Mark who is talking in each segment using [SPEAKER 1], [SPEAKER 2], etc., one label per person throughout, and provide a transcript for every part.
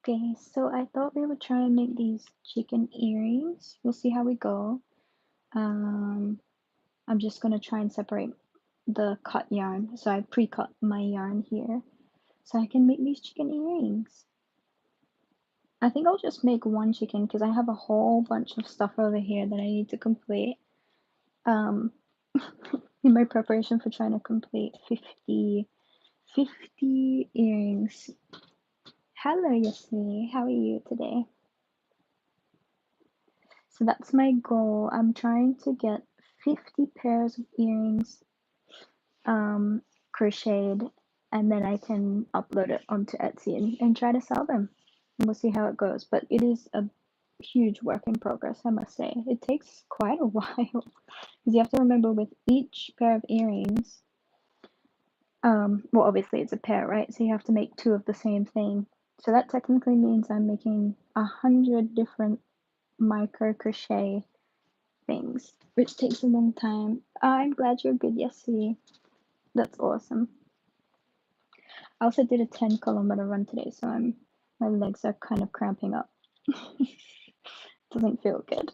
[SPEAKER 1] Okay, so I thought we would try and make these chicken earrings. We'll see how we go. Um, I'm just gonna try and separate the cut yarn. So I pre-cut my yarn here so I can make these chicken earrings. I think I'll just make one chicken because I have a whole bunch of stuff over here that I need to complete. Um, in my preparation for trying to complete 50 earrings. Hello, Yasmi. How are you today? So that's my goal. I'm trying to get 50 pairs of earrings crocheted, and then I can upload it onto Etsy and try to sell them. And we'll see how it goes. But it is a huge work in progress, I must say. It takes quite a while because you have to remember with each pair of earrings, well, obviously it's a pair, right? So you have to make two of the same thing. So that technically means I'm making 100 different micro crochet things, which takes a long time. I'm glad you're good, Yessie. That's awesome. I also did a 10-kilometer run today, so my legs are kind of cramping up. Doesn't feel good.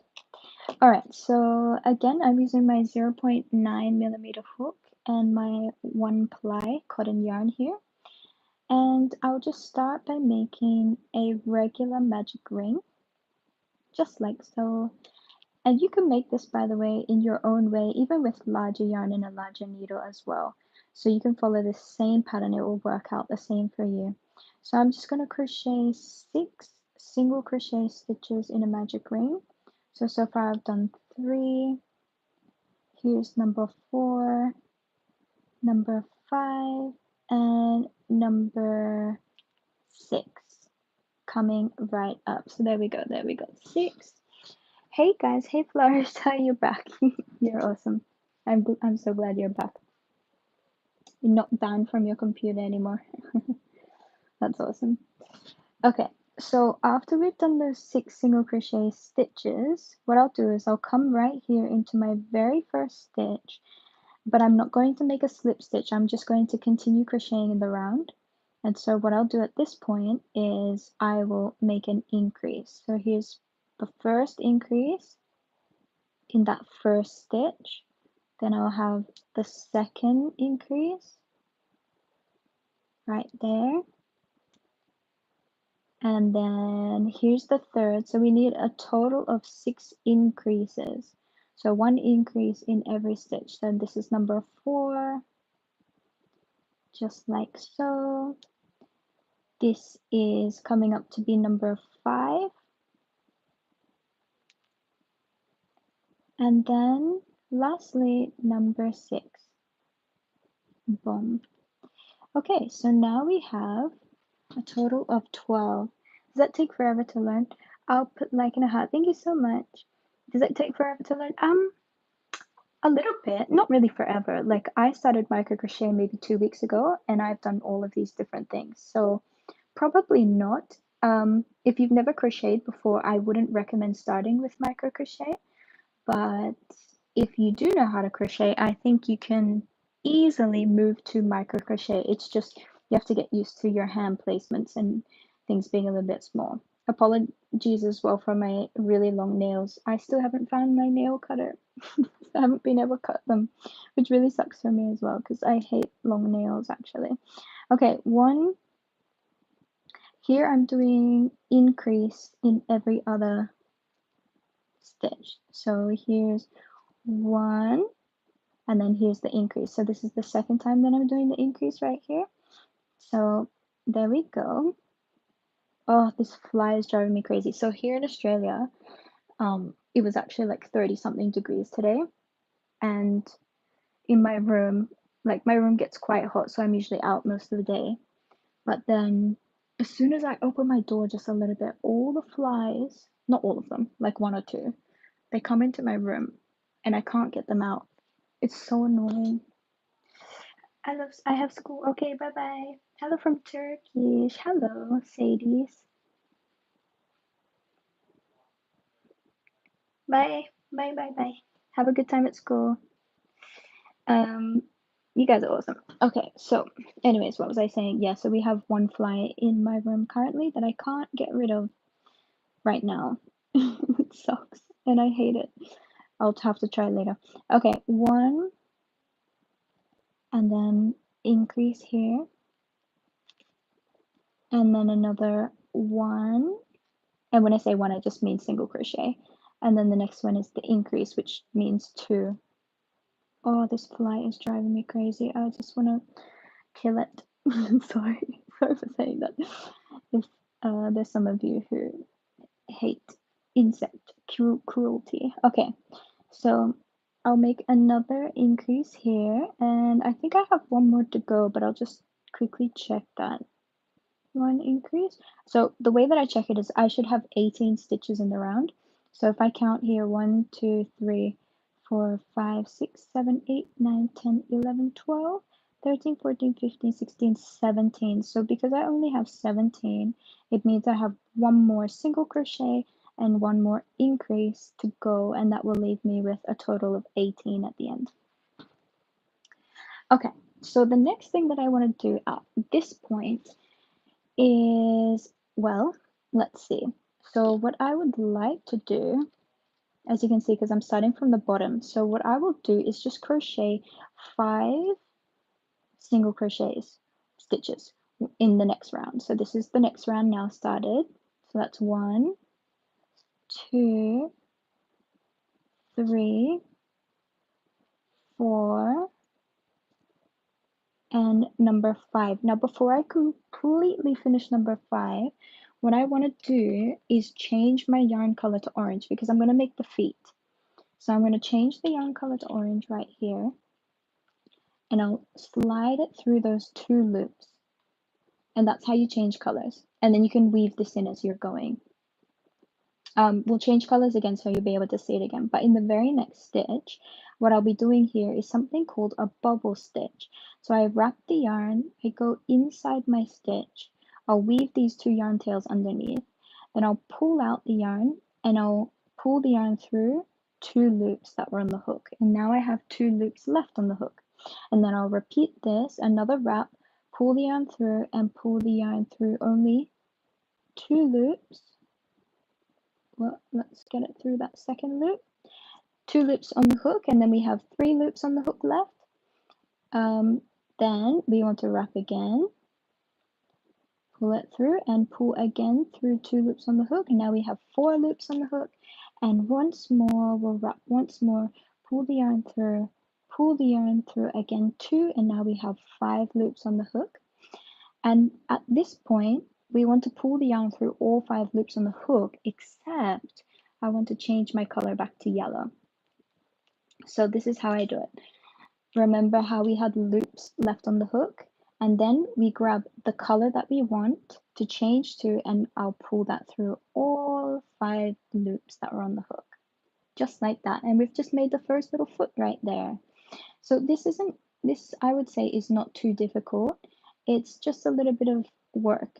[SPEAKER 1] Alright, so again, I'm using my 0.9 millimeter hook and my 1 ply cotton yarn here. And I'll just start by making a regular magic ring, just like so. And you can make this, by the way, in your own way, even with larger yarn and a larger needle as well. So you can follow the same pattern, it will work out the same for you. So I'm just going to crochet 6 single crochet stitches in a magic ring. So far I've done 3. Here's number 4, number 5, and number 6 coming right up. So there we go, 6. Hey guys, hey Florista, you're back. You're awesome. I'm so glad you're back. You're not banned from your computer anymore. That's awesome. Okay, so after we've done those 6 single crochet stitches, what I'll do is I'll come right here into my very first stitch, but I'm not going to make a slip stitch. I'm just going to continue crocheting in the round. And so what I'll do at this point is I will make an increase. So here's the first increase in that first stitch. Then I'll have the second increase right there. And then here's the third. So we need a total of 6 increases. So 1 increase in every stitch. Then this is number 4, just like so. This is coming up to be number 5. And then lastly, number 6. Boom. Okay, so now we have a total of 12. Does that take forever to learn? I'll put like in a heart. Thank you so much. Does it take forever to learn? A little bit, not really forever. Like I started micro crochet maybe 2 weeks ago and I've done all of these different things. So probably not. If you've never crocheted before, I wouldn't recommend starting with micro crochet. But if you do know how to crochet, I think you can easily move to micro crochet. It's just you have to get used to your hand placements and things being a little bit small. Apologies as well for my really long nails. I still haven't found my nail cutter. I haven't been able to cut them, which really sucks for me as well because I hate long nails actually. Okay, one. Here I'm doing increase in every other stitch. So here's 1, and then here's the increase. So this is the second time that I'm doing the increase right here. So there we go. Oh, this fly is driving me crazy. So here in Australia, it was actually like 30 something degrees today, and in my room, like my room gets quite hot, so I'm usually out most of the day. But then as soon as I open my door just a little bit, all the flies, not all of them, like 1 or 2, they come into my room and I can't get them out. It's so annoying. I have school. Okay, bye bye. Hello from Turkish. Hello, Sadies. Bye. Bye bye bye. Have a good time at school. Um You guys are awesome. Okay, so anyways, what was I saying? Yeah, so we have one fly in my room currently that I can't get rid of right now. It sucks and I hate it. I'll have to try later. Okay, one, and then increase here, and then another one. And when I say one, I just mean single crochet. And then the next one is the increase, which means two. Oh, this fly is driving me crazy. I just want to kill it. Sorry, sorry for saying that. If there's some of you who hate insect cruelty. Okay, so I'll make another increase here, and I think I have one more to go, but I'll just quickly check that. One increase. So the way that I check it is I should have 18 stitches in the round. So if I count here 1, 2, 3, 4, 5, 6, 7, 8, 9, 10, 11, 12, 13, 14, 15, 16, 17. So because I only have 17, it means I have one more single crochet and one more increase to go, and that will leave me with a total of 18 at the end. Okay, so the next thing that I want to do at this point is, well, let's see. So what I would like to do, as you can see, because I'm starting from the bottom, so what I will do is just crochet 5 single crochets, stitches in the next round. So this is the next round now started. So that's 1, 2, 3, 4, and number 5. Now before I completely finish number 5, what I want to do is change my yarn color to orange because I'm going to make the feet. So I'm going to change the yarn color to orange right here, and I'll slide it through those 2 loops. And that's how you change colors. And then you can weave this in as you're going. We'll change colors again so you'll be able to see it again. But in the very next stitch, what I'll be doing here is something called a bubble stitch. So I wrap the yarn, I go inside my stitch, I'll weave these 2 yarn tails underneath, then I'll pull out the yarn and I'll pull the yarn through 2 loops that were on the hook. And now I have 2 loops left on the hook. And then I'll repeat this, another wrap, pull the yarn through and pull the yarn through only 2 loops. Well, let's get it through that second loop. 2 loops on the hook, and then we have 3 loops on the hook left. Then we want to wrap again, pull it through, and pull again through 2 loops on the hook, and now we have 4 loops on the hook. And once more, we'll wrap once more, pull the yarn through again 2, and now we have 5 loops on the hook. And at this point, we want to pull the yarn through all 5 loops on the hook, except I want to change my color back to yellow. So this is how I do it. Remember how we had loops left on the hook? And then we grab the color that we want to change to, and I'll pull that through all 5 loops that were on the hook. Just like that. And we've just made the first little foot right there. So this I would say is not too difficult. It's just a little bit of work,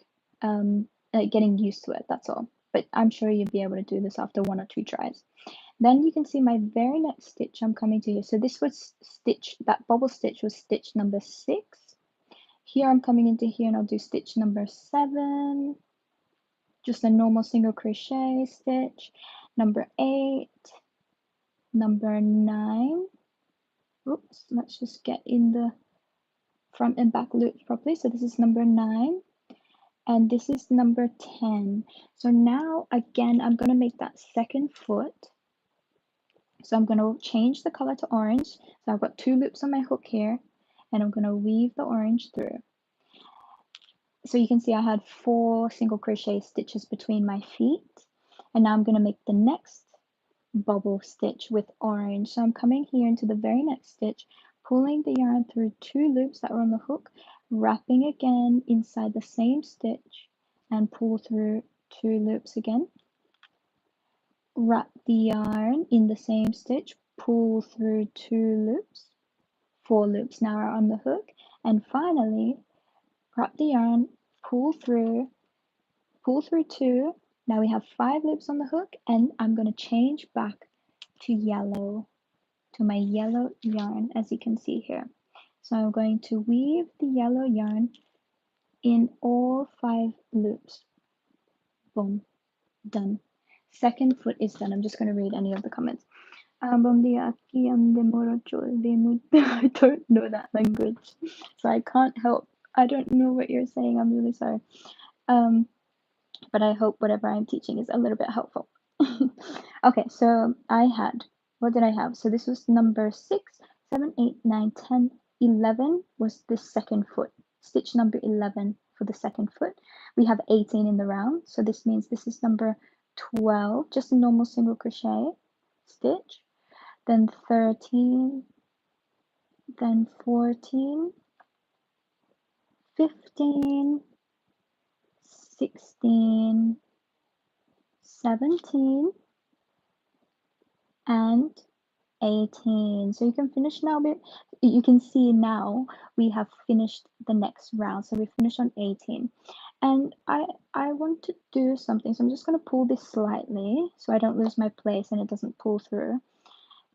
[SPEAKER 1] getting used to it, that's all. But I'm sure you'll be able to do this after 1 or 2 tries. Then you can see my very next stitch I'm coming to here. So this was that bubble stitch was stitch number 6. Here I'm coming into here and I'll do stitch number 7. Just a normal single crochet stitch. Number 8. Number 9. Oops, let's just get in the front and back loops properly. So this is number 9. And this is number 10. So now again, I'm going to make that second foot. So I'm going to change the color to orange. So I've got 2 loops on my hook here, and I'm going to weave the orange through. So you can see I had 4 single crochet stitches between my feet, and now I'm going to make the next bubble stitch with orange. So I'm coming here into the very next stitch, pulling the yarn through 2 loops that were on the hook, wrapping again inside the same stitch, and pull through 2 loops again. Wrap the yarn in the same stitch, pull through 2 loops, 4 loops now are on the hook, and finally wrap the yarn, pull through 2. Now we have 5 loops on the hook, and I'm going to change back to yellow, to my yellow yarn, as you can see here. So I'm going to weave the yellow yarn in all 5 loops. Boom, done. Second foot is done. I'm just going to read any of the comments. Bom dia, aqui morocho de muito. I don't know that language, so I can't help. I don't know what you're saying. I'm really sorry. But I hope whatever I'm teaching is a little bit helpful. Okay, so what did I have? So this was number 6, 7, 8, 9, 10, 11 was the second foot. Stitch number 11 for the second foot. We have 18 in the round, so this means this is number 12, just a normal single crochet stitch, then 13, then 14, 15, 16, 17, and 18. So you can finish now, but you can see now we have finished the next round. So we finished on 18. And I want to do something. So I'm just going to pull this slightly so I don't lose my place and it doesn't pull through.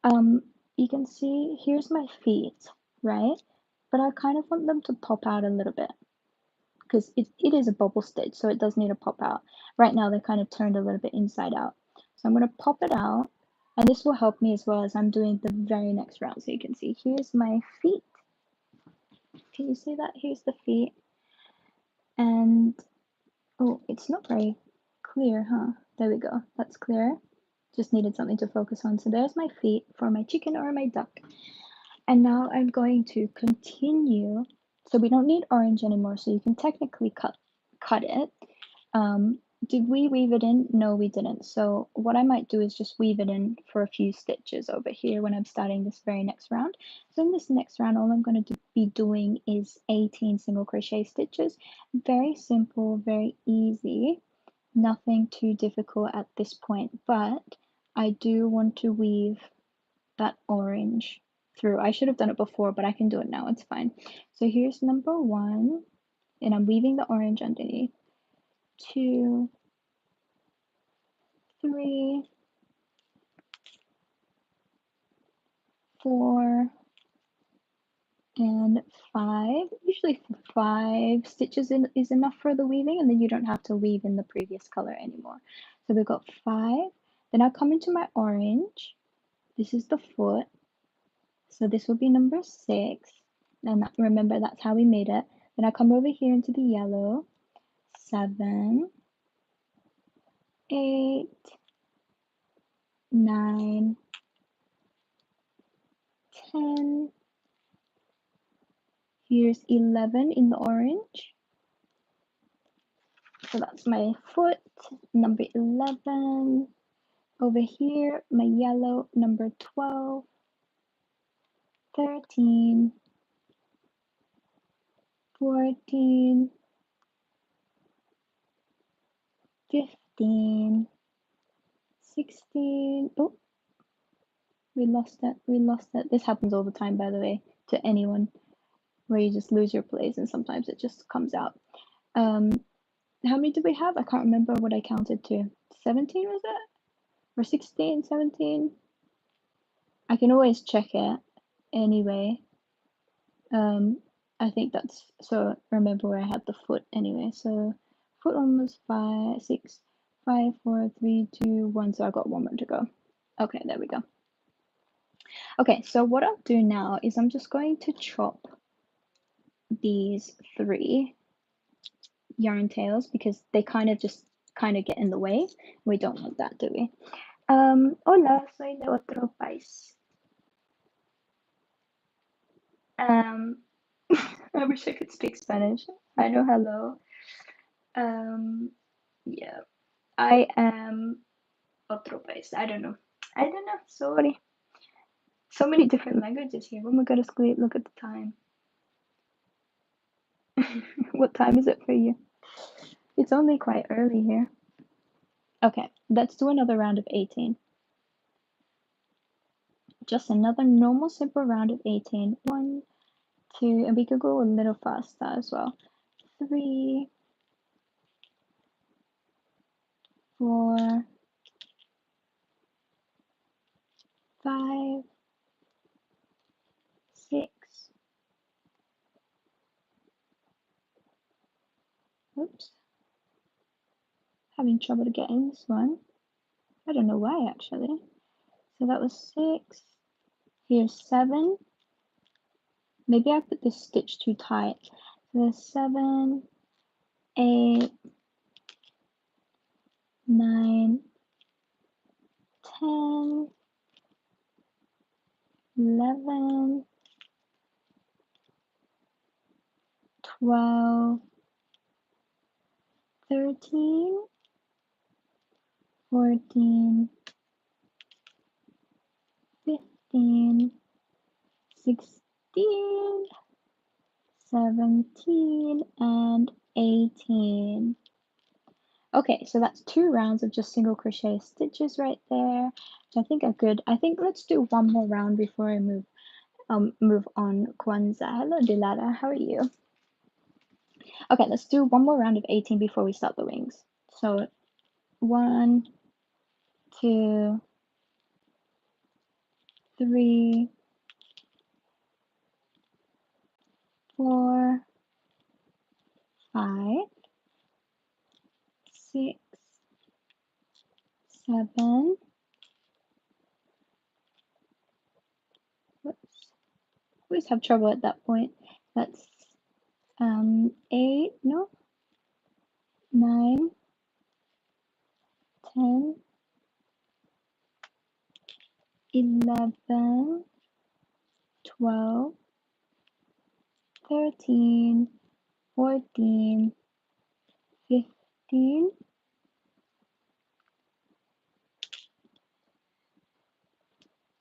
[SPEAKER 1] You can see here's my feet, right? But I kind of want them to pop out a little bit because it is a bubble stitch, so it does need to pop out. Right now they're kind of turned a little bit inside out. So I'm going to pop it out, and this will help me as well as I'm doing the very next round. So you can see here's my feet. Can you see that? Here's the feet. And oh, it's not very clear, huh? There we go. That's clear. Just needed something to focus on. So there's my feet for my chicken or my duck. And now I'm going to continue. So we don't need orange anymore, so you can technically cut it. Did we weave it in? No, we didn't. So what I might do is just weave it in for a few stitches over here when I'm starting this very next round. So in this next round, all I'm going to be doing is 18 single crochet stitches. Very simple, very easy, nothing too difficult at this point, but I do want to weave that orange through. I should have done it before, but I can do it now. It's fine. So here's number 1, and I'm weaving the orange underneath. 2, 3, 4, and 5. Usually 5 stitches is enough for the weaving, and then you don't have to weave in the previous color anymore. So we've got 5. Then I'll come into my orange. This is the foot. So this will be number 6. And remember, that's how we made it. Then I come over here into the yellow. 7, 8, 9, 10. Here's 11 in the orange. So that's my foot, number 11. Over here, my yellow, number 12, 13, 14, 15, 16. Oh, we lost it. This happens all the time, by the way, to anyone, where you just lose your place and sometimes it just comes out. How many did we have? I can't remember what I counted to. 17 was it? Or 16, 17? I can always check it anyway. I think that's, so remember where I had the foot anyway. So foot 1 was 5, 6, 5, 4, 3, 2, 1. So I got 1 more to go. Okay, there we go. Okay, so what I'll do now is I'm just going to chop these 3 yarn tails because they kind of get in the way. We don't want that, do we? Hola, soy de otro país. I wish I could speak Spanish. I know hello. Yeah, I am otro país. I don't know. Sorry. So many different languages here. When we go to school, look at the time. What time is it for you? It's only quite early here. Okay, let's do another round of 18. Just another normal simple round of 18. 1, 2, and we could go a little faster as well. 3, 4, 5, 6, Oops, having trouble getting this one. I don't know why actually. So that was 6. Here's 7. Maybe I put this stitch too tight. So there's 7, 8, 9, 10, 11, 12, 13, 14, 15, 16, 17, and 18. Okay, so that's 2 rounds of just single crochet stitches right there, which I think are good. I think let's do one more round before I move on. Kwanzaa. Hello, Dilara. How are you? Okay, let's do one more round of 18 before we start the wings. So 1, 2, 3, 4, 5, 6, 7. Whoops. Always have trouble at that point. That's 8, no, 9, 10, 11, 12, 13, 14, 15,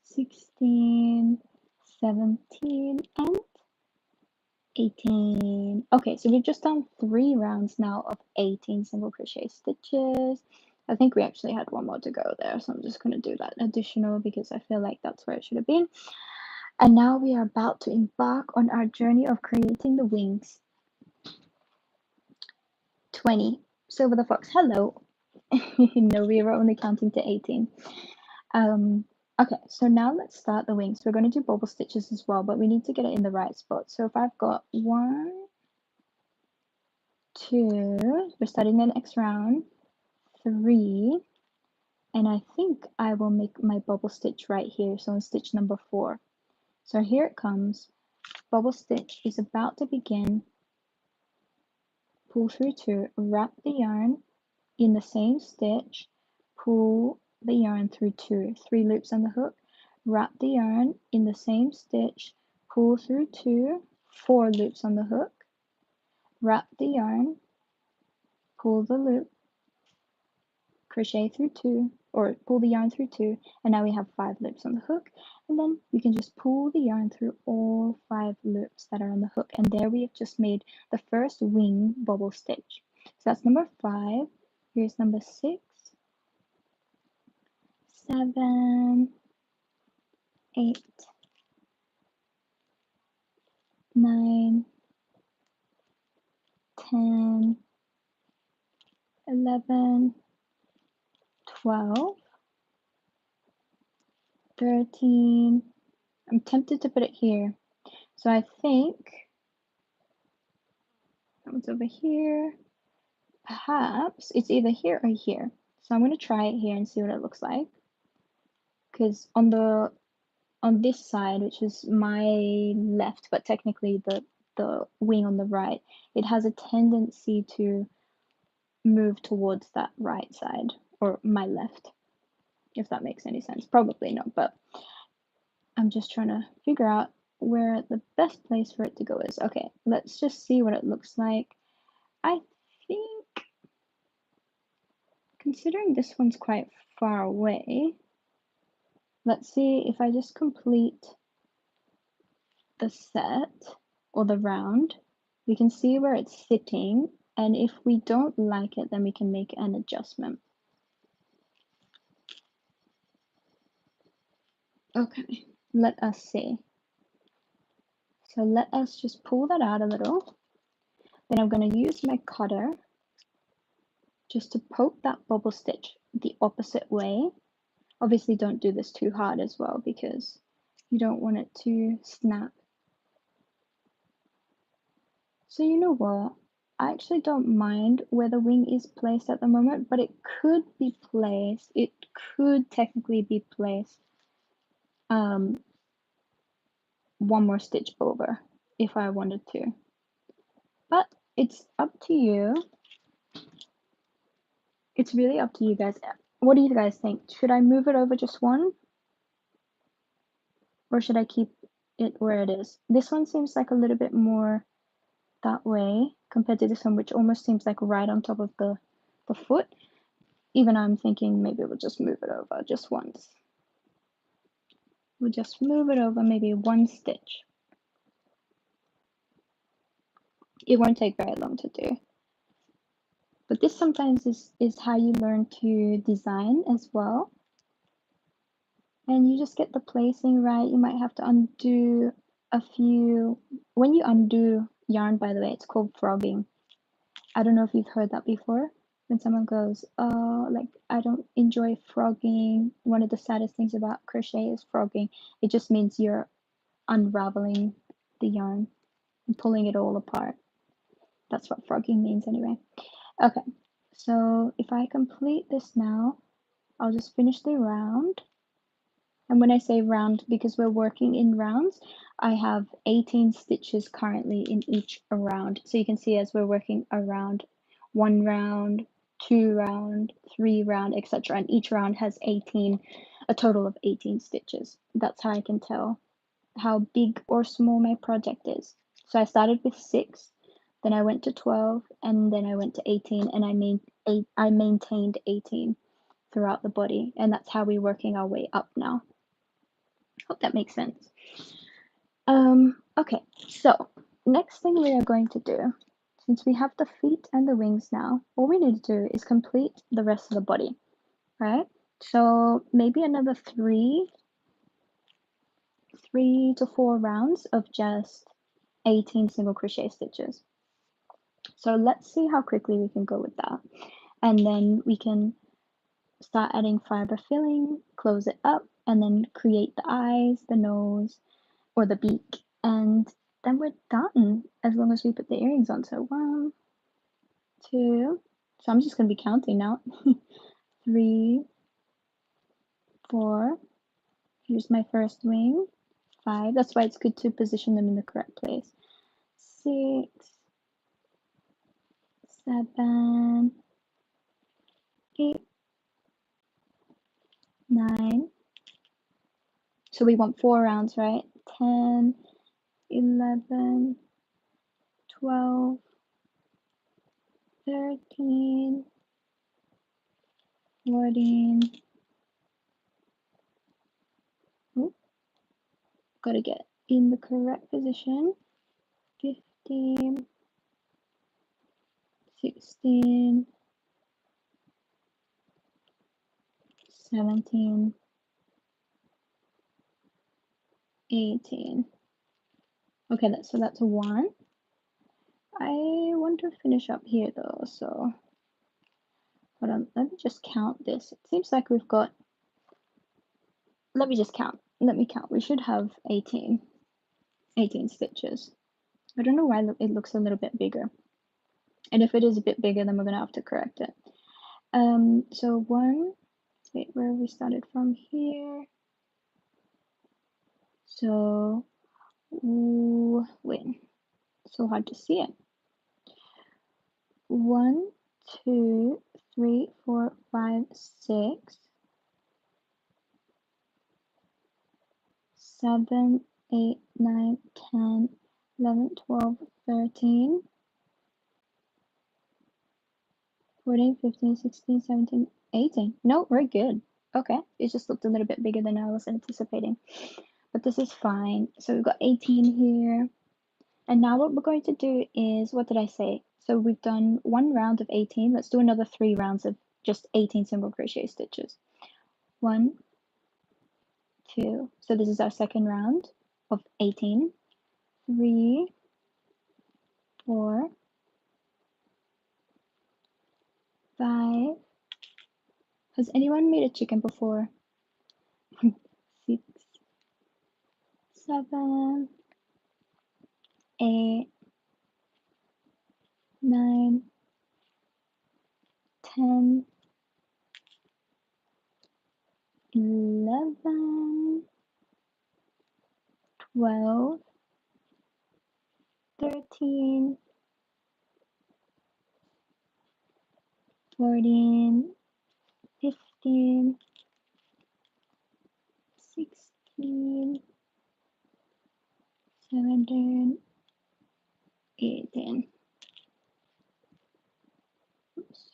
[SPEAKER 1] 16, 17, and 18. Okay, so we've just done 3 rounds now of 18 single crochet stitches. I think we actually had one more to go there, so I'm just going to do that additional because I feel like that's where it should have been. And now we are about to embark on our journey of creating the wings. 20. Silver the Fox, hello. No, we were only counting to 18. Okay, so now let's start the wings. We're going to do bobble stitches as well, but we need to get it in the right spot. So if I've got 1, 2, we're starting the next round, 3, and I think I will make my bobble stitch right here, so on stitch number 4. So here it comes. Bobble stitch is about to begin. Pull through 2, wrap the yarn in the same stitch, pull the yarn through 2, 3 loops on the hook, wrap the yarn in the same stitch, pull through 2, 4 loops on the hook, wrap the yarn, pull the loop, crochet through 2, or pull the yarn through 2, and now we have 5 loops on the hook, and then you can just pull the yarn through all 5 loops that are on the hook, and there we have just made the first wing bobble stitch. So that's number 5. Here's number 6, 7, 8, 9, 10, 11, 12, 13. I'm tempted to put it here. So I think that one's over here. Perhaps it's either here or here. So I'm going to try it here and see what it looks like. Because on this side, which is my left, but technically the wing on the right, it has a tendency to move towards that right side, or my left, if that makes any sense. Probably not, but I'm just trying to figure out where the best place for it to go is. Okay, let's just see what it looks like. I think, considering this one's quite far away, let's see if I just complete the set or the round, we can see where it's sitting, and if we don't like it, then we can make an adjustment. Okay, let us see. So let us just pull that out a little. Then I'm going to use my cutter just to poke that bobble stitch the opposite way. Obviously don't do this too hard as well because you don't want it to snap. So you know what? I actually don't mind where the wing is placed at the moment, but it could technically be placed one more stitch over if I wanted to. But it's up to you. It's really up to you guys. What do you guys think? Should I move it over just one? Or should I keep it where it is? This one seems like a little bit more that way compared to this one, which almost seems like right on top of the foot. Even I'm thinking maybe we'll just move it over just once. We'll just move it over maybe one stitch. It won't take very long to do. But this sometimes is how you learn to design as well. And you just get the placing right. You might have to undo a few. When you undo yarn, by the way, it's called frogging. I don't know if you've heard that before. When someone goes, oh, like, I don't enjoy frogging. One of the saddest things about crochet is frogging. It just means you're unraveling the yarn and pulling it all apart. That's what frogging means anyway. Okay, so if I complete this now, I'll just finish the round. And when I say round, because we're working in rounds, I have 18 stitches currently in each round. So you can see as we're working around 1 round, 2 round, 3 round, etc. And each round has a total of 18 stitches. That's how I can tell how big or small my project is. So I started with 6, then I went to 12, and then I went to 18, and I maintained 18 throughout the body, and that's how we're working our way up now. Hope that makes sense. Okay, so next thing we are going to do, since we have the feet and the wings now, all we need to do is complete the rest of the body, right? So maybe another 3 to 4 rounds of just 18 single crochet stitches. So let's see how quickly we can go with that. And then we can start adding fiber filling, close it up, and then create the eyes, the nose, or the beak, and then we're done as long as we put the earrings on. So 1, 2, so I'm just going to be counting now. 3, 4, here's my first wing. 5, that's why it's good to position them in the correct place. 6, 7, 8, 9. So we want 4 rounds, right? 10, 11, 12, 13, 14. Ooh, gotta get in the correct position. 15, 16, 17, 18. Okay, so that's 1. I want to finish up here though, so hold on, let me just count this. It seems like we've got, let me just count. Let me count. We should have 18 stitches. I don't know why it looks a little bit bigger. And if it is a bit bigger, then we're gonna have to correct it. So 1, wait, where we started from here. So, wait, so hard to see it. 1, 2, 3, 4, 5, 6, 7, 8, 9, 10, 11, 12, 13, 14, 15, 16, 17, 18. No, we're good. Okay, it just looked a little bit bigger than I was anticipating, but this is fine. So we've got 18 here. And now what we're going to do is, what did I say? So we've done 1 round of 18. Let's do another 3 rounds of just 18 single crochet stitches. 1, 2. So this is our second round of 18. 3, 4, 5. Has anyone made a chicken before? 6, 7, 8, 9, 10, 11, 12, 13, 14, 15, 16, 17, 18. Oops.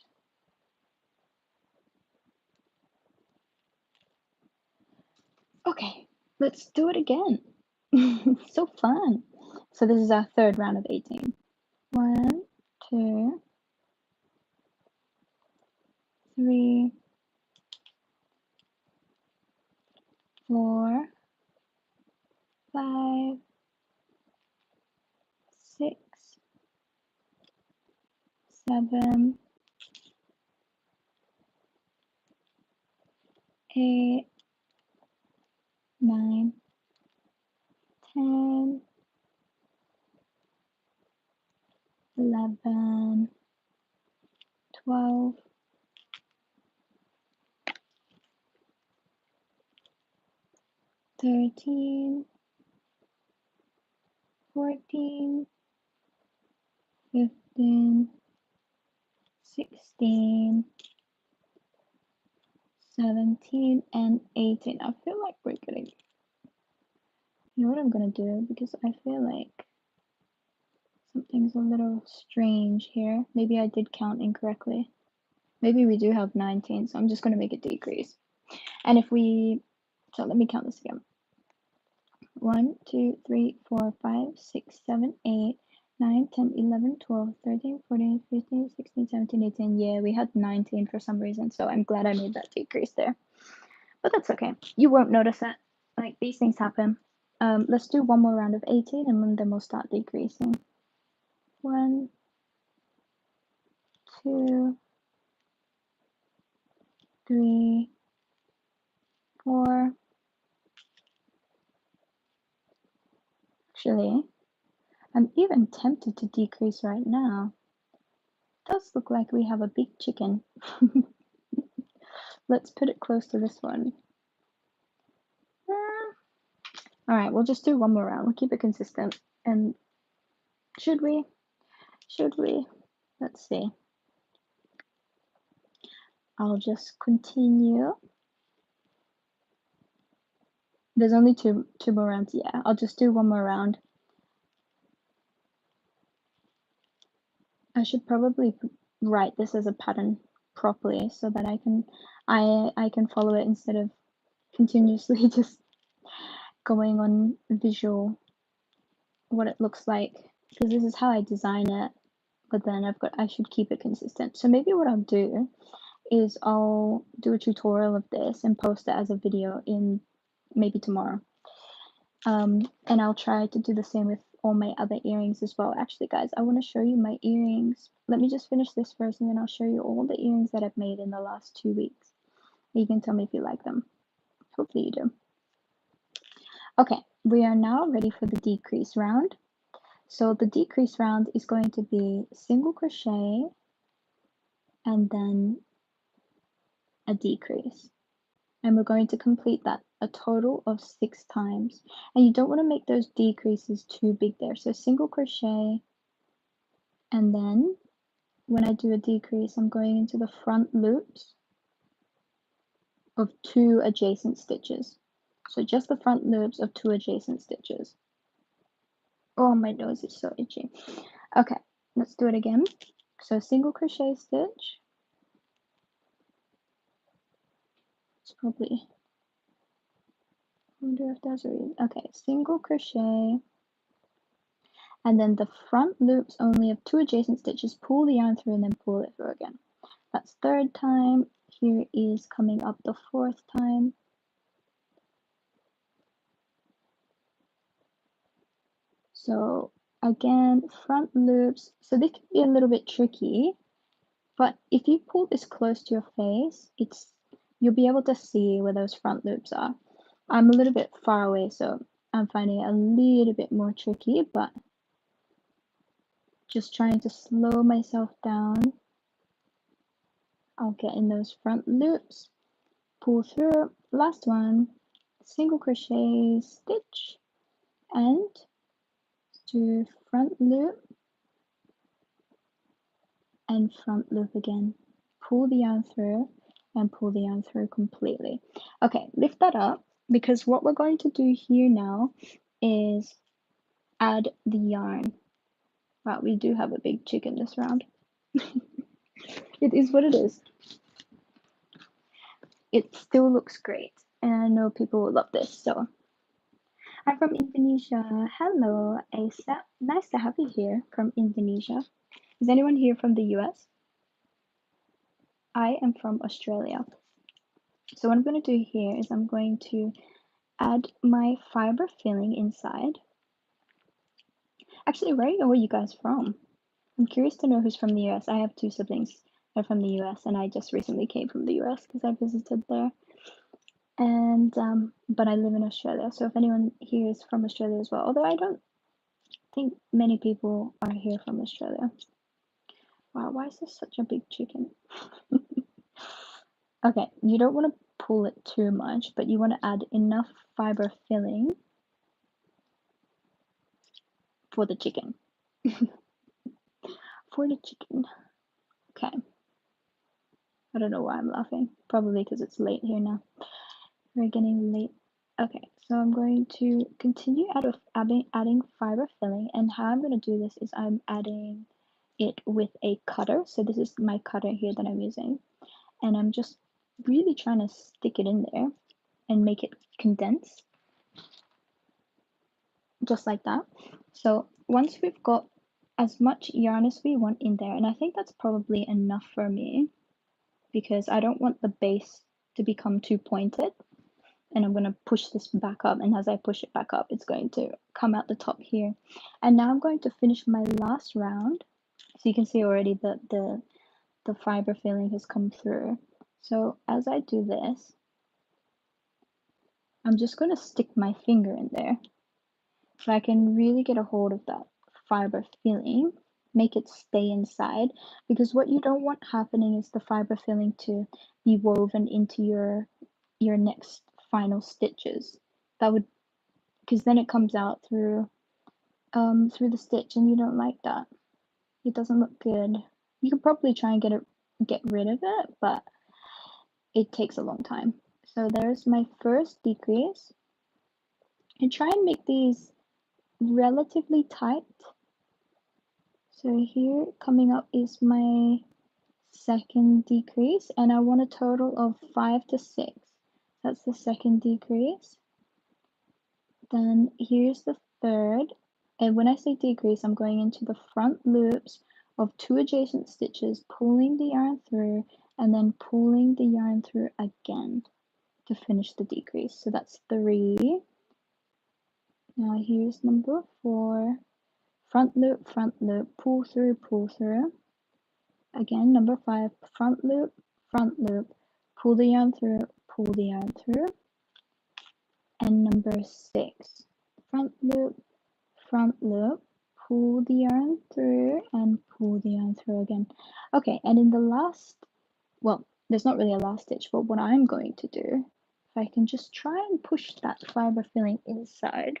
[SPEAKER 1] Okay, let's do it again. So fun. So this is our third round of 18. 1, 2, 3, 4, 5, 6, 7, 8, 9, 10, 11, 12, 13, 14, 15, 16, 17, and 18. I feel like we're getting. You know what I'm gonna do? Because I feel like something's a little strange here. Maybe I did count incorrectly. Maybe we do have 19, so I'm just gonna make it decrease. And if we, so let me count this again. 1, 2, 3, 4, 5, 6, 7, 8, 9, 10, 11, 12, 13, 14, 15, 16, 17, 18. Yeah, we had 19 for some reason, so I'm glad I made that decrease there. But that's okay. You won't notice it. Like, these things happen. Let's do one more round of 18 and then we'll start decreasing. 1, 2, 3, 4. Actually, I'm even tempted to decrease right now. It does look like we have a big chicken. Let's put it close to this one. All right, we'll just do one more round. We'll keep it consistent. And should we? Should we? Let's see. I'll just continue. There's only two more rounds. Yeah, I'll just do one more round. I should probably write this as a pattern properly so that I can follow it instead of continuously just going on visual what it looks like, because this is how I design it, but then I should keep it consistent. So maybe what I'll do is I'll do a tutorial of this and post it as a video in maybe tomorrow. And I'll try to do the same with all my other earrings as well. Actually, guys, I want to show you my earrings. Let me just finish this first, and then I'll show you all the earrings that I've made in the last 2 weeks. You can tell me if you like them. Hopefully you do. Okay, we are now ready for the decrease round. So the decrease round is going to be single crochet and then a decrease. And we're going to complete that a total of 6 times. And you don't want to make those decreases too big there. So single crochet, and then when I do a decrease, I'm going into the front loops of 2 adjacent stitches. So just the front loops of 2 adjacent stitches. Oh, my nose is so itchy. Okay, let's do it again. So single crochet stitch. It's probably, I wonder if there's a reason. Okay, single crochet, and then the front loops only of 2 adjacent stitches, pull the yarn through and then pull it through again. That's third time. Here is coming up the 4th time. So again, front loops. So this can be a little bit tricky, but if you pull this close to your face, you'll be able to see where those front loops are. I'm a little bit far away, so I'm finding it a little bit more tricky, but Just trying to slow myself down. I'll get in those front loops, pull through, last one, single crochet, stitch, and do front loop and front loop again. Pull the yarn through and pull the yarn through completely. Okay, lift that up, because what we're going to do here now is add the yarn. Wow, we do have a big chicken this round. It is what it is. It still looks great, and I know people will love this. So I'm from Indonesia. Hello, Asa. Nice to have you here from Indonesia. Is anyone here from the US? I am from Australia. So what I'm going to do here is I'm going to add my fiber filling inside. Actually, where are you guys from? I'm curious to know who's from the US. I have 2 siblings that are from the US, and I just recently came from the US because I visited there. And but I live in Australia, so if anyone here is from Australia as well, although I don't think many people are here from Australia. Wow, why is this such a big chicken? Okay, you don't want to pull it too much, but you want to add enough fiber filling for the chicken. For the chicken. Okay. I don't know why I'm laughing. Probably because it's late here now. We're getting late. Okay, so I'm going to continue adding fiber filling, and how I'm going to do this is I'm adding it with a cutter. So this is my cutter here that I'm using, and I'm just really trying to stick it in there and make it condense, just like that. So once we've got as much yarn as we want in there, and I think that's probably enough for me, because I don't want the base to become too pointed. And I'm going to push this back up, and as I push it back up, it's going to come out the top here. And now I'm going to finish my last round. So you can see already that the fiber filling has come through. So as I do this, I'm just going to stick my finger in there so I can really get a hold of that fiber filling, make it stay inside, because what you don't want happening is the fiber filling to be woven into your next final stitches. That would, because then it comes out through the stitch, and you don't like that. It doesn't look good. You could probably try and get rid of it, but it takes a long time. So there's my first decrease. And try and make these relatively tight. So here coming up is my second decrease, and I want a total of 5 to 6. That's the second decrease. Then here's the third, and when I say decrease, I'm going into the front loops of 2 adjacent stitches, pulling the yarn through, and then pulling the yarn through again to finish the decrease. So that's 3. Now here's number 4, front loop, pull through, again number 5, front loop, pull the yarn through, and number 6, front loop, pull the yarn through, and pull the yarn through again. Okay, and in the last, well, there's not really a last stitch, but what I'm going to do, if I can just try and push that fiber filling inside,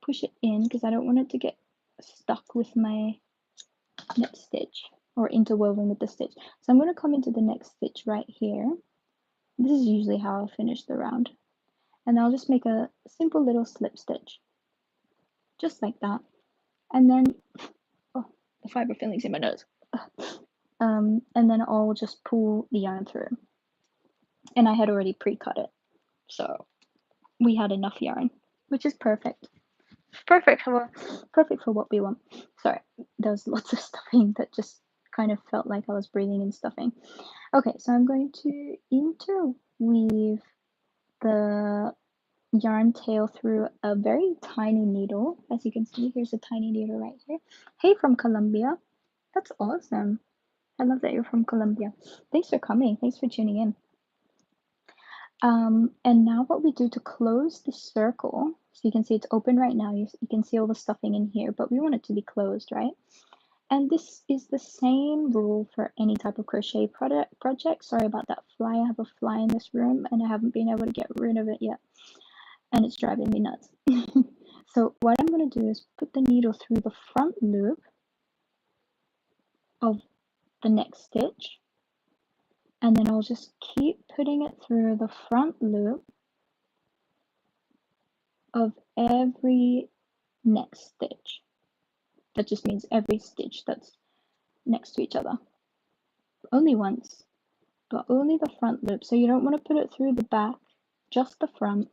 [SPEAKER 1] push it in, because I don't want it to get stuck with my next stitch or interwoven with the stitch. So I'm going to come into the next stitch right here. This is usually how I'll finish the round. And I'll just make a simple little slip stitch, just like that. And then, oh, the fiber filling's in my nose. And then I'll just pull the yarn through. And I had already pre-cut it, so we had enough yarn, which is perfect. Perfect for what we want. Sorry, there was lots of stuffing that just kind of felt like I was breathing in stuffing. Okay, so I'm going to interweave the yarn tail through a very tiny needle. As you can see, here's a tiny needle right here. Hey, from Colombia. That's awesome. I love that you're from Colombia. Thanks for coming. Thanks for tuning in. And now what we do to close the circle, so you can see it's open right now, you can see all the stuffing in here, but we want it to be closed, right? And this is the same rule for any type of crochet project. Sorry about that fly. I have a fly in this room and I haven't been able to get rid of it yet. And it's driving me nuts. So what I'm going to do is put the needle through the front loop of the next stitch. And then I'll just keep putting it through the front loop of every next stitch. That just means every stitch that's next to each other. Only once, but only the front loop. So you don't want to put it through the back, just the front.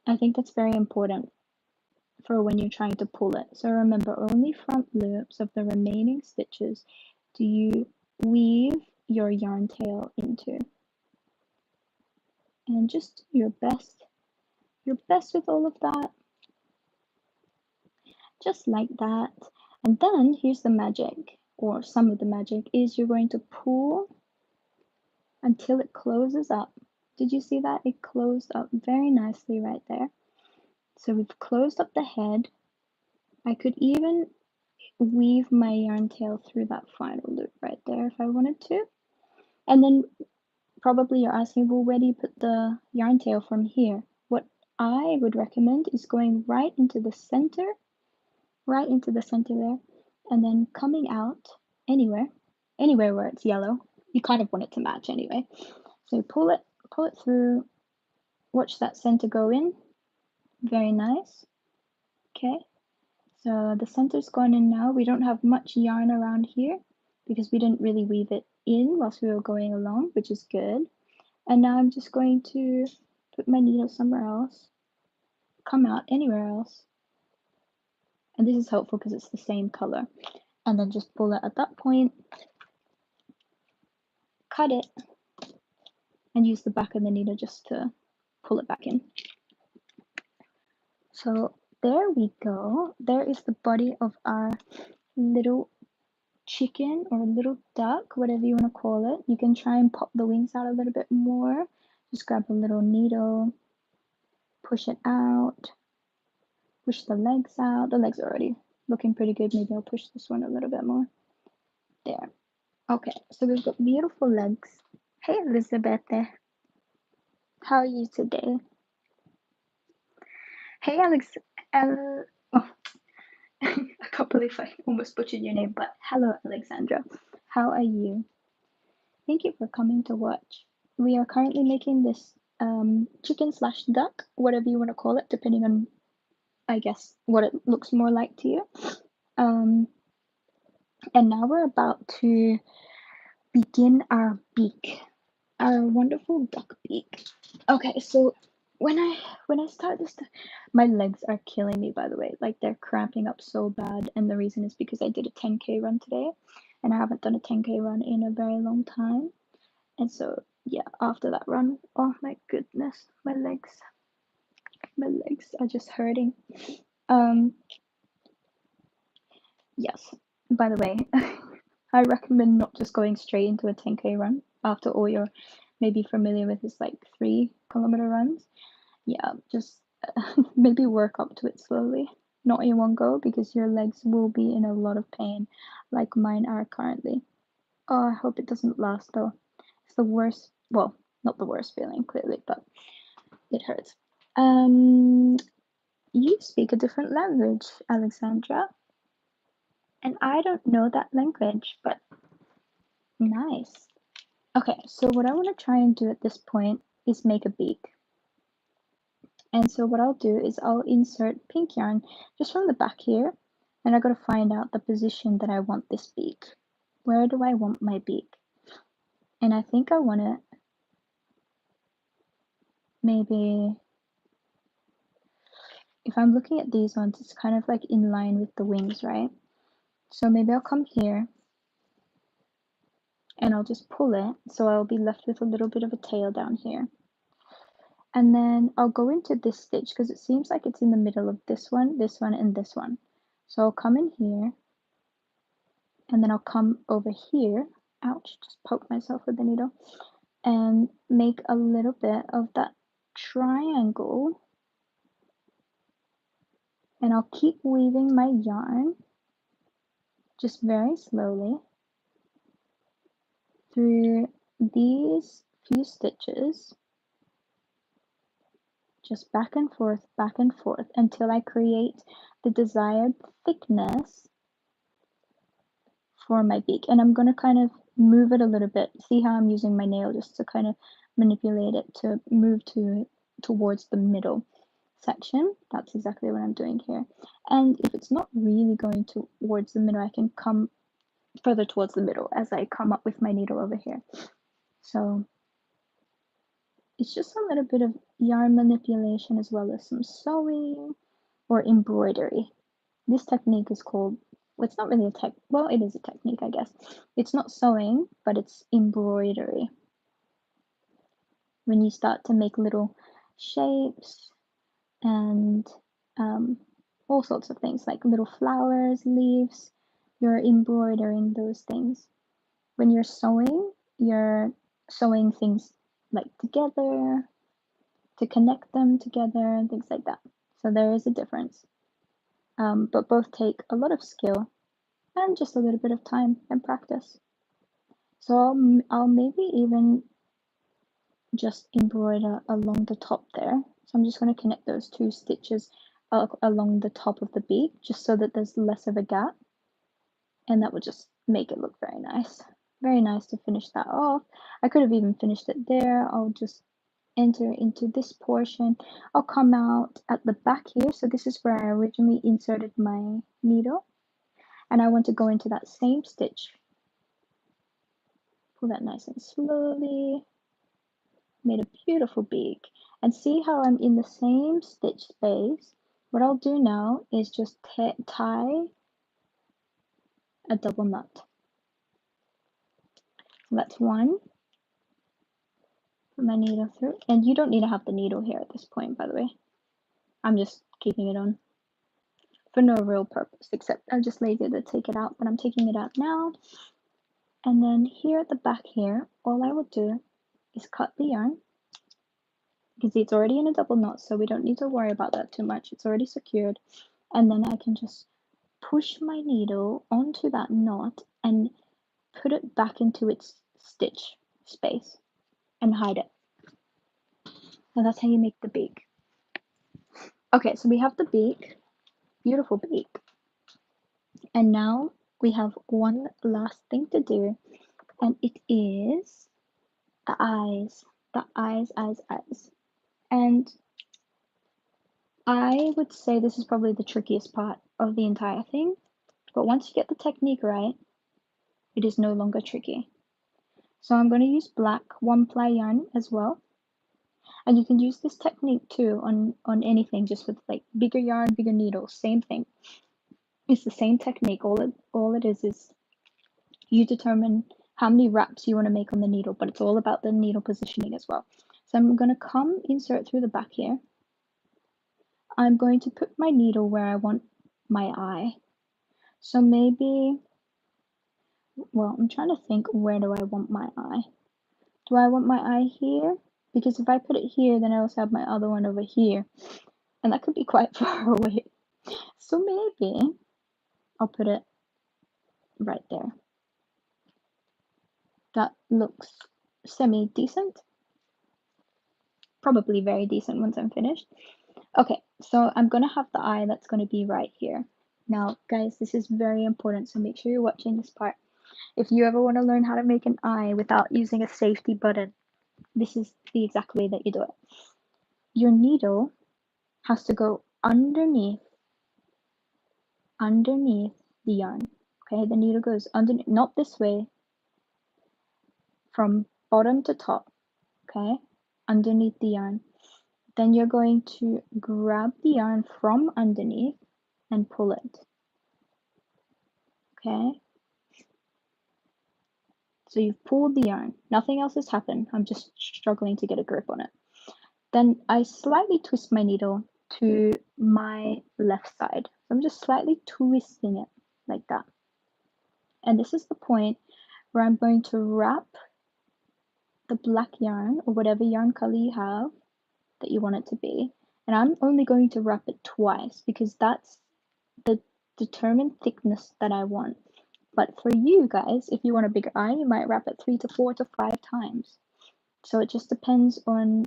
[SPEAKER 1] I think that's very important for when you're trying to pull it. So remember, only front loops of the remaining stitches do you weave your yarn tail into. And just your best with all of that. Just like that. And then here's the magic, or some of the magic, is you're going to pull until it closes up. Did you see that? It closed up very nicely right there. So we've closed up the head. I could even weave my yarn tail through that final loop right there if I wanted to. And then probably you're asking, well, where do you put the yarn tail from here? What I would recommend is going right into the center there, and then coming out anywhere where it's yellow. You kind of want it to match anyway. So you pull it through, watch that center go in, very nice. Okay, so the center's gone in now. We don't have much yarn around here because we didn't really weave it in whilst we were going along, which is good. And now I'm just going to put my needle somewhere else, come out anywhere else, and this is helpful because it's the same color, and then just pull it at that point, cut it, and use the back of the needle just to pull it back in. So there we go. There is the body of our little chicken or little duck, whatever you want to call it. You can try and pop the wings out a little bit more. Just grab a little needle, push it out, push the legs out. The legs are already looking pretty good. Maybe I'll push this one a little bit more. There. Okay, so we've got beautiful legs. Hey Elizabeth, how are you today? Hey Alex, oh, I can't believe I almost butchered your name, but hello Alexandra, how are you? Thank you for coming to watch. We are currently making this chicken slash duck, whatever you want to call it, depending on, I guess, what it looks more like to you. And now we're about to begin our beak, our wonderful duck beak. Okay, so when I start this, my legs are killing me, by the way. Like, they're cramping up so bad, and the reason is because I did a 10K run today, and I haven't done a 10K run in a very long time. And so yeah, after that run, oh my goodness, my legs are just hurting. Yes, by the way, I recommend not just going straight into a 10K run after all you're maybe familiar with is like 3-kilometer runs. Yeah, just maybe work up to it slowly, not in one go, because your legs will be in a lot of pain like mine are currently. Oh, I hope it doesn't last though. It's the worst, well, not the worst feeling clearly, but it hurts. You speak a different language, Alexandra, and I don't know that language, but nice. Okay, so what I want to try and do at this point is make a beak. And so what I'll do is I'll insert pink yarn just from the back here, and I gotta find out the position that I want this beak. Where do I want my beak? And I think I want it maybe, if I'm looking at these ones, it's kind of like in line with the wings, right? So maybe I'll come here and I'll just pull it, so I'll be left with a little bit of a tail down here. And then I'll go into this stitch because it seems like it's in the middle of this one, and this one. So I'll come in here, and then I'll come over here. Ouch, just poke myself with the needle. and make a little bit of that triangle, and I'll keep weaving my yarn just very slowly through these few stitches, just back and forth until I create the desired thickness for my beak. And I'm going to kind of move it a little bit. See how I'm using my nail just to kind of manipulate it to move towards the middle section. That's exactly what I'm doing here. And if it's not really going towards the middle, I can come further towards the middle as I come up with my needle over here. So it's just a little bit of yarn manipulation as well as some sewing or embroidery. This technique is called, well, it's not really well, it is a technique, I guess. It's not sewing, but it's embroidery. When you start to make little shapes and all sorts of things, like little flowers, leaves, you're embroidering those things. When you're sewing things like together to connect them together and things like that. So there is a difference. But both take a lot of skill and just a little bit of time and practice. So I'll maybe even just embroider along the top there. So I'm just going to connect those 2 stitches along the top of the beak, just so that there's less of a gap, and that will just make it look very nice. Very nice to finish that off. I could have even finished it there. I'll just enter into this portion. I'll come out at the back here. So this is where I originally inserted my needle, and I want to go into that same stitch. Pull that nice and slowly. Made a beautiful beak. And see how I'm in the same stitch space? What I'll do now is just tie a double knot. So that's one. Put my needle through. And you don't need to have the needle here at this point, by the way. I'm just keeping it on for no real purpose, except I'm just lazy to take it out, but I'm taking it out now. And then here at the back here, all I will do is cut the yarn. You can see it's already in a double knot, so we don't need to worry about that too much. It's already secured. And then I can just push my needle onto that knot and put it back into its stitch space and hide it. And that's how you make the beak. Okay, so we have the beak, beautiful beak. And now we have one last thing to do, and it is the eyes. The eyes. And I would say this is probably the trickiest part of the entire thing, but once you get the technique right, it is no longer tricky. So I'm going to use black 1-ply yarn as well. And you can use this technique too on anything, just with like bigger yarn, bigger needle, same thing. It's the same technique. All it is you determine how many wraps you want to make on the needle, but it's all about the needle positioning as well. So I'm going to insert through the back here. I'm going to put my needle where I want my eye. So maybe, well, I'm trying to think, where do I want my eye? Do I want my eye here? Because if I put it here, then I also have my other one over here, and that could be quite far away. So maybe I'll put it right there. That looks semi-decent. Probably very decent once I'm finished. Okay, so I'm going to have the eye that's going to be right here. Now, guys, this is very important, so make sure you're watching this part. If you ever want to learn how to make an eye without using a safety button, this is the exact way that you do it. Your needle has to go underneath the yarn. Okay, the needle goes underneath, not this way, from bottom to top, okay, underneath the yarn. Then you're going to grab the yarn from underneath and pull it. Okay, so you've pulled the yarn. Nothing else has happened. I'm just struggling to get a grip on it. Then I slightly twist my needle to my left side. So I'm just slightly twisting it like that. And this is the point where I'm going to wrap the black yarn or whatever yarn color you have that you want it to be, and I'm only going to wrap it twice because that's the determined thickness that I want. But for you guys, if you want a bigger eye, you might wrap it 3 to 4 to 5 times. So it just depends on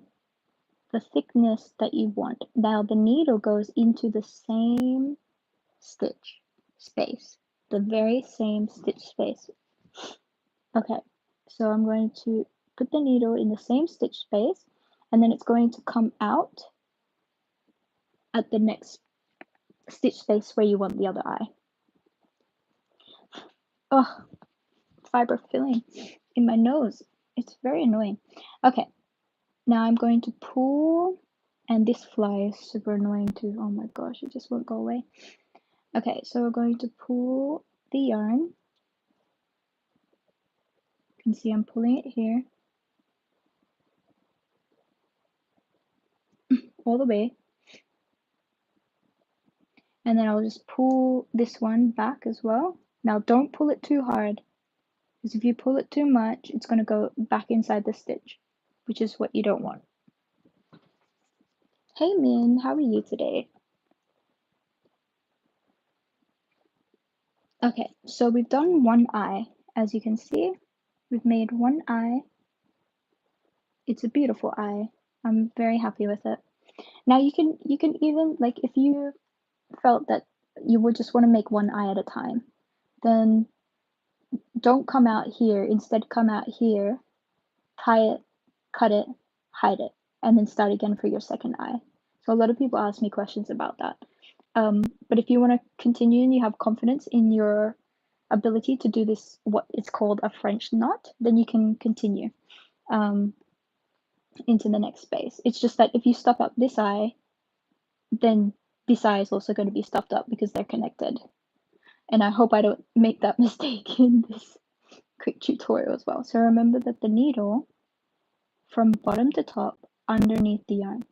[SPEAKER 1] the thickness that you want. Now the needle goes into the same stitch space, the very same stitch space. Okay, so I'm going to put the needle in the same stitch space, and then it's going to come out at the next stitch space where you want the other eye. Oh, fiber filling in my nose. It's very annoying. Okay, now I'm going to pull, and this fly is super annoying too. Oh my gosh, it just won't go away. Okay, so we're going to pull the yarn. You can see I'm pulling it here all the way. And then I'll just pull this one back as well. Now don't pull it too hard, because if you pull it too much, it's going to go back inside the stitch, which is what you don't want. Hey Min, how are you today? Okay, so we've done one eye. As you can see, we've made one eye. It's a beautiful eye. I'm very happy with it. Now you can even, like, if you felt that you would just want to make one eye at a time, then don't come out here. Instead, come out here, tie it, cut it, hide it, and then start again for your second eye. So a lot of people ask me questions about that. But if you want to continue and you have confidence in your ability to do this, what is called a French knot, then you can continue into the next space. It's just that if you stop up this eye, then this eye is also going to be stuffed up because they're connected. And I hope I don't make that mistake in this quick tutorial as well. So remember that the needle from bottom to top underneath the yarn,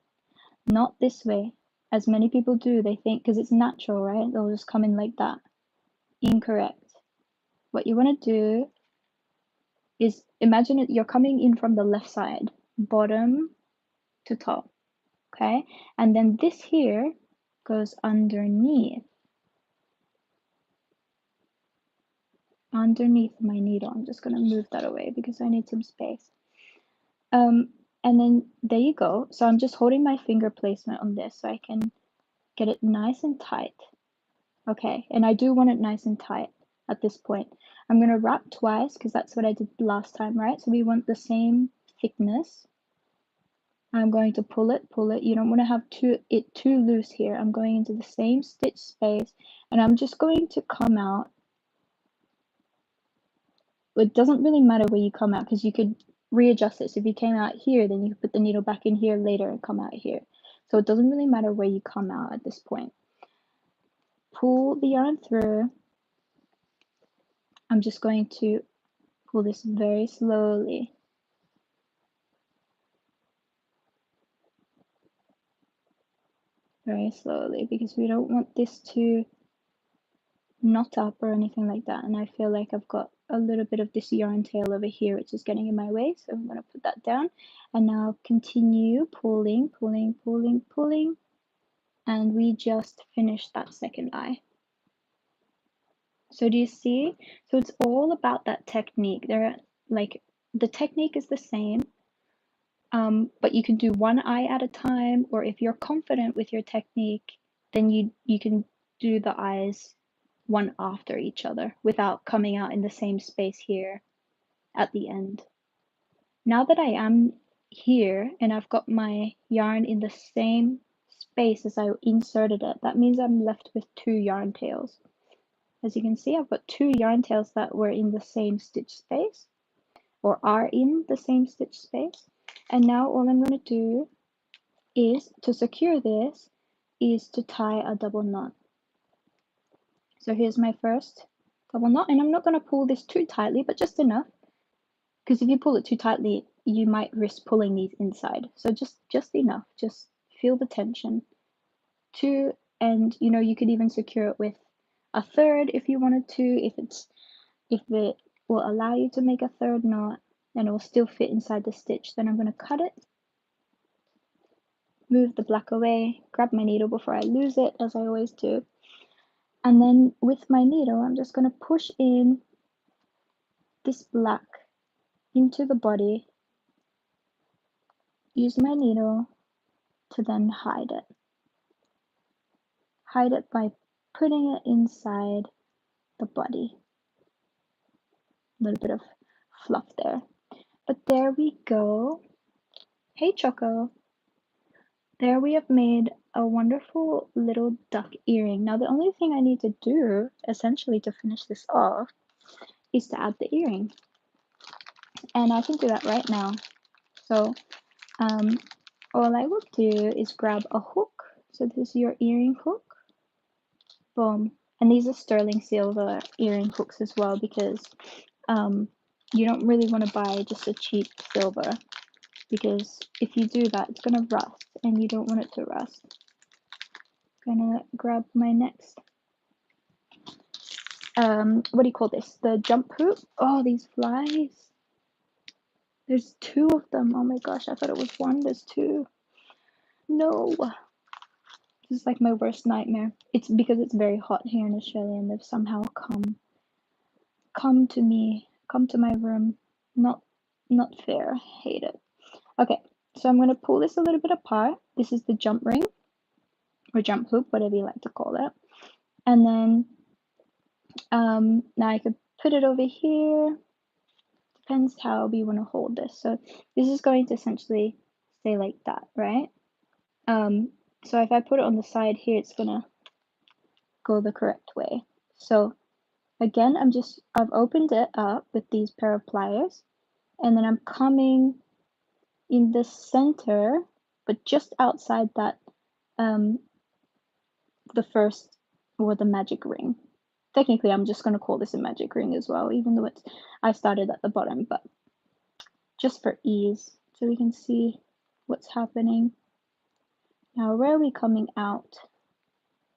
[SPEAKER 1] not this way, as many people do. They think because it's natural, right? They'll just come in like that. Incorrect. What you want to do is imagine it, you're coming in from the left side, bottom to top, okay? And then this here goes underneath my needle. I'm just going to move that away because I need some space. And then there you go. So I'm just holding my finger placement on this so I can get it nice and tight. Okay, and I do want it nice and tight at this point. I'm going to wrap twice because that's what I did last time, right? So we want the same thickness. I'm going to pull it. You don't want to have it too loose here. I'm going into the same stitch space, and I'm just going to come out. It doesn't really matter where you come out because you could readjust it. So if you came out here, then you could put the needle back in here later and come out here. So it doesn't really matter where you come out at this point. Pull the yarn through. I'm just going to pull this very slowly. Very slowly, because we don't want this to knot up or anything like that. And I feel like I've got a little bit of this yarn tail over here which is getting in my way, so I'm going to put that down and now continue pulling, and we just finished that second eye. So do you see? So it's all about that technique. The technique is the same, but you can do one eye at a time, or if you're confident with your technique, then you can do the eyes one after each other without coming out in the same space here at the end. Now that I am here and I've got my yarn in the same space as I inserted it, that means I'm left with 2 yarn tails. As you can see, I've got 2 yarn tails that were in the same stitch space, or are in the same stitch space. And now all I'm going to do is to secure this is to tie a double knot. So here's my first double knot, and I'm not going to pull this too tightly, but just enough, because if you pull it too tightly, you might risk pulling these inside. So just enough, just feel the tension. 2, and you could even secure it with a third if you wanted to, if it will allow you to make a third knot. and it will still fit inside the stitch. Then I'm going to cut it, move the black away, grab my needle before I lose it, as I always do. And then with my needle, I'm just going to push in this black into the body, use my needle to then hide it. Hide it by putting it inside the body. A little bit of fluff there. But there we go. Hey Choco. There we have made a wonderful little duck earring. Now the only thing I need to do, essentially, to finish this off is to add the earring. And I can do that right now. So all I will do is grab a hook. So this is your earring hook. Boom. And these are sterling silver earring hooks as well, because you don't really want to buy just a cheap silver, because if you do that, it's gonna rust, and you don't want it to rust. Gonna grab my next, what do you call this? The jump hoop. Oh, these flies. There's two of them. Oh my gosh, I thought it was one. There's two. No. This is like my worst nightmare. It's because it's very hot here in Australia, and they've somehow come to me, come to my room. Not fair. Hate it. Okay, so I'm gonna pull this a little bit apart. This is the jump ring or jump hoop, whatever you like to call it. And then now I could put it over here. Depends how we want to hold this. So this is going to essentially stay like that, right? So if I put it on the side here, it's gonna go the correct way. So again, I've opened it up with these pair of pliers, and then I'm coming in the center, but just outside that, the first, or the magic ring. Technically, I'm just going to call this a magic ring as well, even though I started at the bottom, but just for ease, so we can see what's happening. Now, where are we coming out?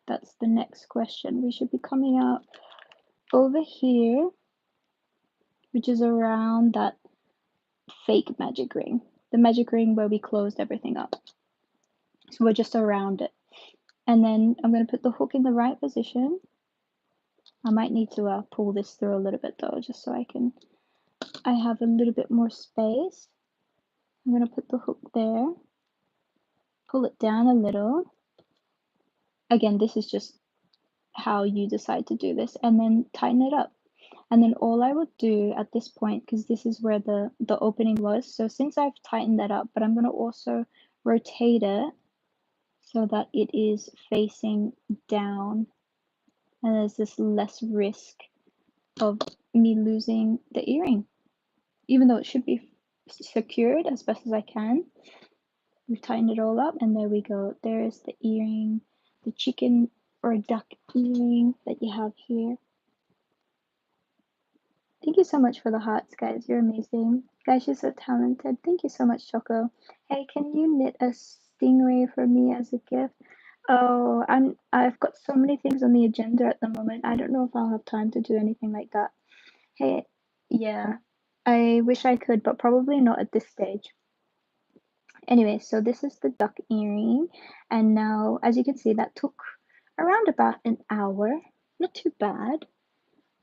[SPEAKER 1] That's the next question. We should be coming out over here, which is around that fake magic ring, the magic ring where we closed everything up. So we're just around it. And then I'm going to put the hook in the right position. I might need to pull this through a little bit though, just so I have a little bit more space. I'm going to put the hook there, pull it down a little. Again, this is just how you decide to do this, and then tighten it up. And then all I would do at this point, because this is where the opening was, so since I've tightened that up, but I'm going to also rotate it so that it is facing down, and there's this less risk of me losing the earring, even though it should be secured as best as I can. We've tightened it all up, and there we go. There is the earring, the chicken or duck earring that you have here. Thank you so much for the hearts, guys. You're amazing. Guys, you're so talented. Thank you so much, Choco. Hey, can you knit a stingray for me as a gift? Oh, I've got so many things on the agenda at the moment. I don't know if I'll have time to do anything like that. Hey, yeah, I wish I could, but probably not at this stage. Anyway, so this is the duck earring, and now, as you can see, that took around about an hour. Not too bad.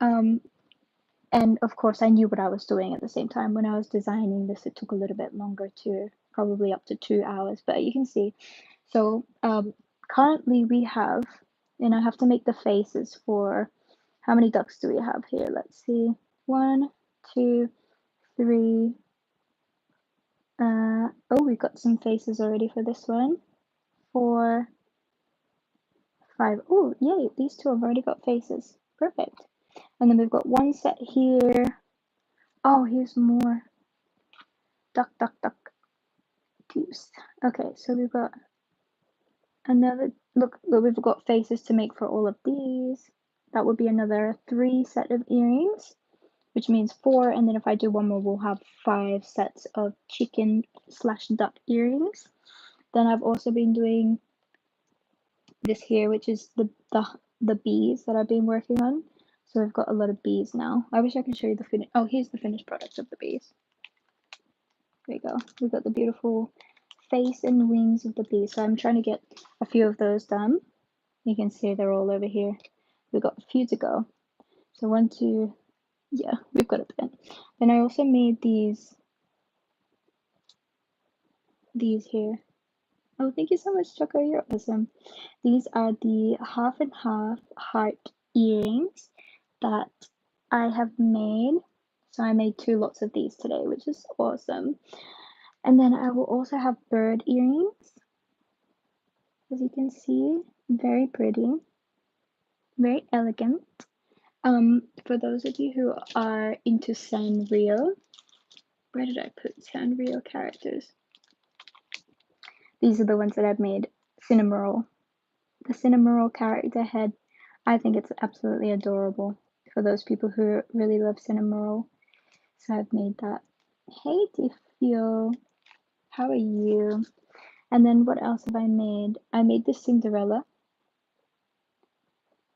[SPEAKER 1] And of course, I knew what I was doing at the same time. When I was designing this, it took a little bit longer too, probably up to 2 hours, but you can see. So currently we have, and I have to make the faces for, how many ducks do we have here? Let's see. 1, 2, 3. Oh, we've got some faces already for this one. 4, 5. Oh, yay, these two have already got faces. Perfect. And then we've got one set here. Oh, here's more. Duck, duck, duck. Goose. Okay, so we've got another, look, we've got faces to make for all of these. That would be another 3 set of earrings, which means 4, and then if I do one more, we'll have 5 sets of chicken/duck earrings. Then I've also been doing this here, which is the bees that I've been working on. So we've got a lot of bees now. I wish I could show you the finished. Oh, here's the finished product of the bees. There we go. We've got the beautiful face and wings of the bee. So I'm trying to get a few of those done. You can see they're all over here. We've got a few to go. So 1, 2, yeah, we've got a bit. Then I also made these here. Oh, thank you so much, Choco. You're awesome. These are the half and half heart earrings that I have made. So I made 2 lots of these today, which is awesome. And then I will also have bird earrings. As you can see, very pretty, very elegant. For those of you who are into Sanrio, where did I put Sanrio characters? These are the ones that I've made. Cinnamoroll. The Cinnamoroll character head, I think it's absolutely adorable for those people who really love Cinnamoroll. So I've made that. Hey, Tifio, how are you? And then what else have I made? I made this Cinderella,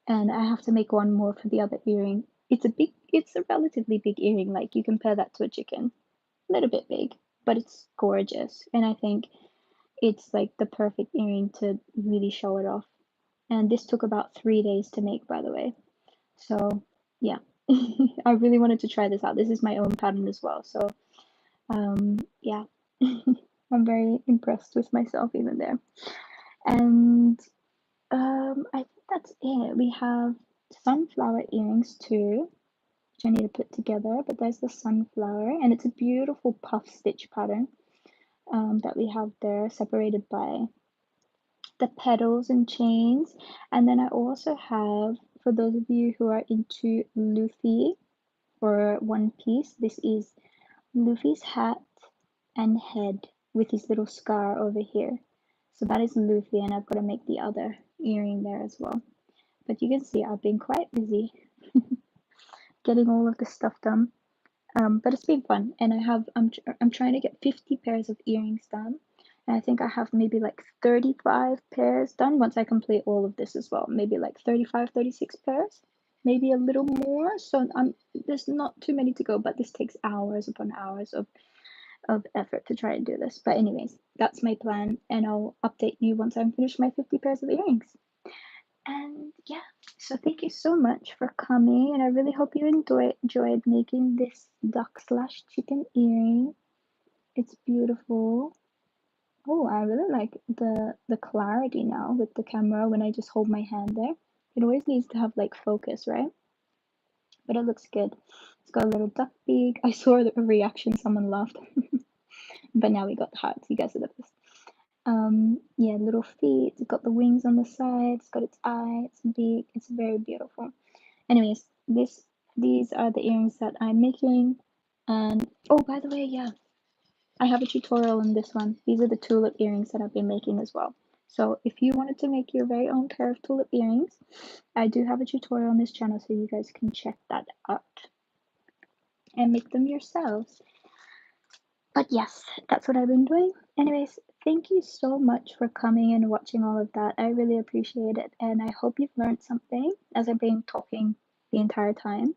[SPEAKER 1] and I have to make one more for the other earring. It's a relatively big earring. Like you compare that to a chicken, a little bit big, but it's gorgeous, and I think it's like the perfect earring to really show it off. And this took about 3 days to make, by the way. So yeah, I really wanted to try this out. This is my own pattern as well. So yeah, I'm very impressed with myself even there. And I think that's it. We have sunflower earrings too, which I need to put together. But there's the sunflower, and it's a beautiful puff stitch pattern that we have there, separated by the petals and chains. And then I also have, for those of you who are into Luffy or One Piece, this is Luffy's hat and head with his little scar over here. So that is Luffy, and I've got to make the other earring there as well. But you can see I've been quite busy getting all of this stuff done. But it's been fun, and I'm trying to get 50 pairs of earrings done. And I think I have maybe like 35 pairs done once I complete all of this as well. Maybe like 35, 36 pairs, maybe a little more. So there's not too many to go, but this takes hours upon hours of effort to try and do this. But anyways, that's my plan, and I'll update you once I'm finished my 50 pairs of earrings. And yeah, so thank you so much for coming, and I really hope you enjoyed making this duck slash chicken earring. It's beautiful. Oh, I really like the clarity now with the camera when I just hold my hand there. It always needs to have like focus, right? But it looks good. It's got a little duck beak. I saw a reaction, someone laughed. But now we got the hearts. You guys are the best. Yeah, little feet. It's got the wings on the side. It's got its eye, its beak. It's very beautiful. Anyways, these are the earrings that I'm making. And oh, by the way, yeah, I have a tutorial on this one. These are the tulip earrings that I've been making as well. So if you wanted to make your very own pair of tulip earrings, I do have a tutorial on this channel, so you guys can check that out and make them yourselves. But yes, that's what I've been doing. Anyways, thank you so much for coming and watching all of that. I really appreciate it, and I hope you've learned something as I've been talking the entire time.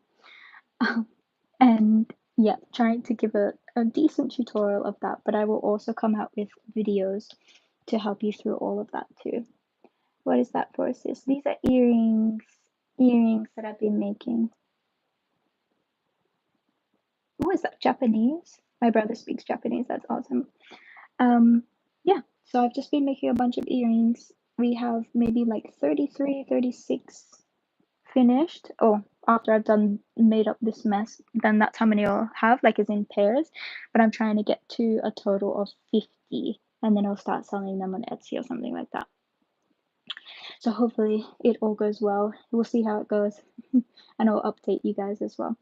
[SPEAKER 1] And yeah, trying to give a decent tutorial of that, but I will also come out with videos to help you through all of that too. What is that for, sis? These are earrings that I've been making. What is that, Japanese? My brother speaks Japanese. That's awesome. Yeah, so I've just been making a bunch of earrings. We have maybe like 33, 36 finished. Oh, after I've done made up this mess, then that's how many I'll have, like as in pairs. But I'm trying to get to a total of 50, and then I'll start selling them on Etsy or something like that. So hopefully it all goes well. We'll see how it goes, and I'll update you guys as well.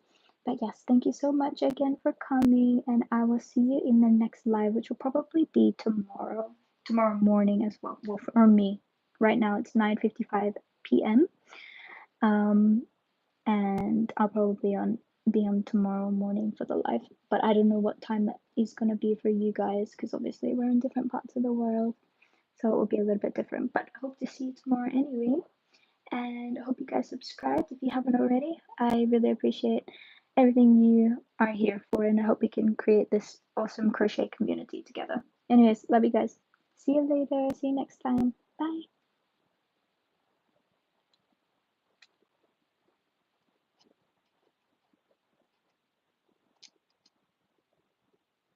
[SPEAKER 1] But yes, thank you so much again for coming, and I will see you in the next live, which will probably be tomorrow morning as well. Well, for me, right now it's 9:55 p.m. And I'll probably be on tomorrow morning for the live, but I don't know what time that is gonna be for you guys, because obviously we're in different parts of the world, so it will be a little bit different. But I hope to see you tomorrow anyway, and I hope you guys subscribed if you haven't already. I really appreciate everything you are here for, and I hope we can create this awesome crochet community together. Anyways, love you guys. See you later. See you next time. Bye.